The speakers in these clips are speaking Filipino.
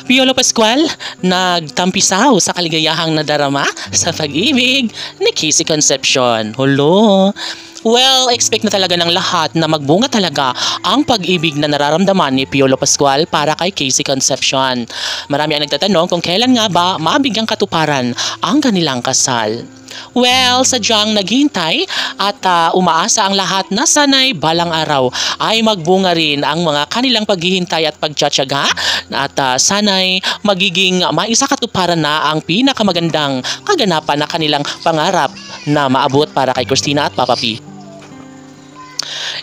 Piolo Pascual, nagtampisaw sa kaligayahang nadarama sa pag-ibig ni Casey Concepcion. Hulo! Well, expect na talaga ng lahat na magbunga talaga ang pag-ibig na nararamdaman ni Piolo Pascual para kay Casey Concepcion. Marami ang nagtatanong kung kailan nga ba mabigyang katuparan ang kanilang kasal. Well, sadyang naghihintay at umaasa ang lahat na sanay balang araw ay magbunga rin ang mga kanilang paghihintay at pagtsatsaga at sanay magiging maisakatuparan na ang pinakamagandang kaganapan na kanilang pangarap na maabot para kay Christina at Papa P.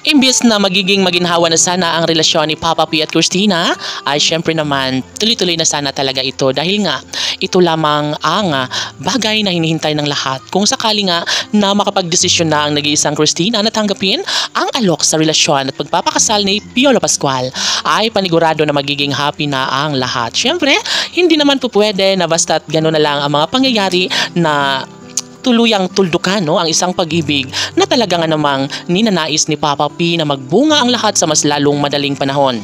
Imbis na magiging maginhawa na sana ang relasyon ni Papa P at Christina, ay syempre naman tuloy-tuloy na sana talaga ito dahil nga ito lamang ang bagay na hinihintay ng lahat. Kung sakali nga na makapagdesisyon na ang nag-iisang Christina na tanggapin ang alok sa relasyon at pagpapakasal ni Piolo Pascual, ay panigurado na magiging happy na ang lahat. Syempre, hindi naman po pwede na basta't gano'n na lang ang mga pangyayari na tuluyang tuldukan ang isang pag-ibig na talaga nga namang ninanais ni Papa P na magbunga ang lahat sa mas lalong madaling panahon.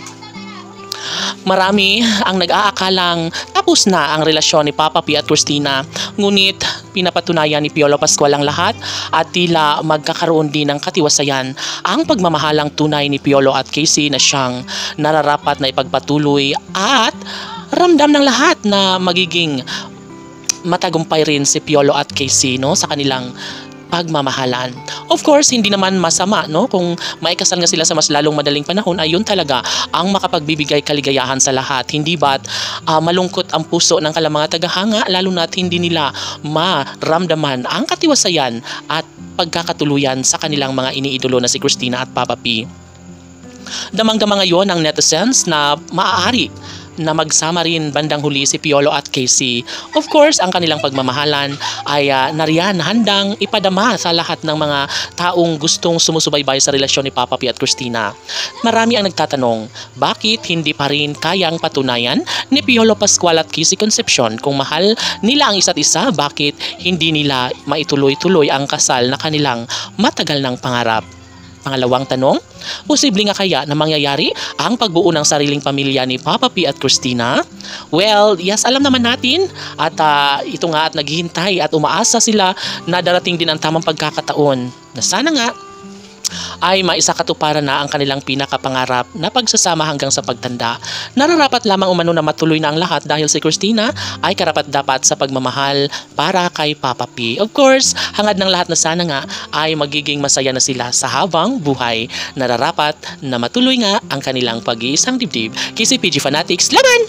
Marami ang nag-aakalang tapos na ang relasyon ni Papa P at Christina, ngunit pinapatunayan ni Piolo Pascual ang lahat at tila magkakaroon din ng katiwasayan ang pagmamahalang tunay ni Piolo at Casey na siyang nararapat na ipagpatuloy at ramdam ng lahat na magiging matagumpay rin si Piolo at Casey sa kanilang pagmamahalan. Of course, hindi naman masama kung maikasal nga sila sa mas lalong madaling panahon, ay yun talaga ang makapagbibigay kaligayahan sa lahat. Hindi ba't malungkot ang puso ng kalang mga tagahanga, lalo na't hindi nila maramdaman ang katiwasayan at pagkakatuluyan sa kanilang mga iniidolo na si Christina at Papa P. Damang-dama ngayon ang netizens na maaari na magsama rin bandang huli si Piolo at Casey. Of course, ang kanilang pagmamahalan ay nariyan handang ipadama sa lahat ng mga taong gustong sumusubaybay sa relasyon ni Papa P at Christina. Marami ang nagtatanong, bakit hindi pa rin kayang patunayan ni Piolo Pascual at Casey Concepcion kung mahal nila ang isa't isa, bakit hindi nila maituloy-tuloy ang kasal na kanilang matagal ng pangarap? Pangalawang tanong, posible nga kaya na mangyayari ang pagbuo ng sariling pamilya ni Papa P at Christina? Well, yes, alam naman natin at ito nga at naghihintay at umaasa sila na darating din ang tamang pagkakataon na sana nga ay maisakatuparan na ang kanilang pinakapangarap na pagsasama hanggang sa pagtanda. Nararapat lamang umano na matuloy na ang lahat dahil si Christina ay karapat-dapat sa pagmamahal para kay Papa P. Of course, hangad ng lahat na sana nga ay magiging masaya na sila sa habang buhay. Nararapat na matuloy nga ang kanilang pag-iisang dibdib. KCPG Fanatics, laban!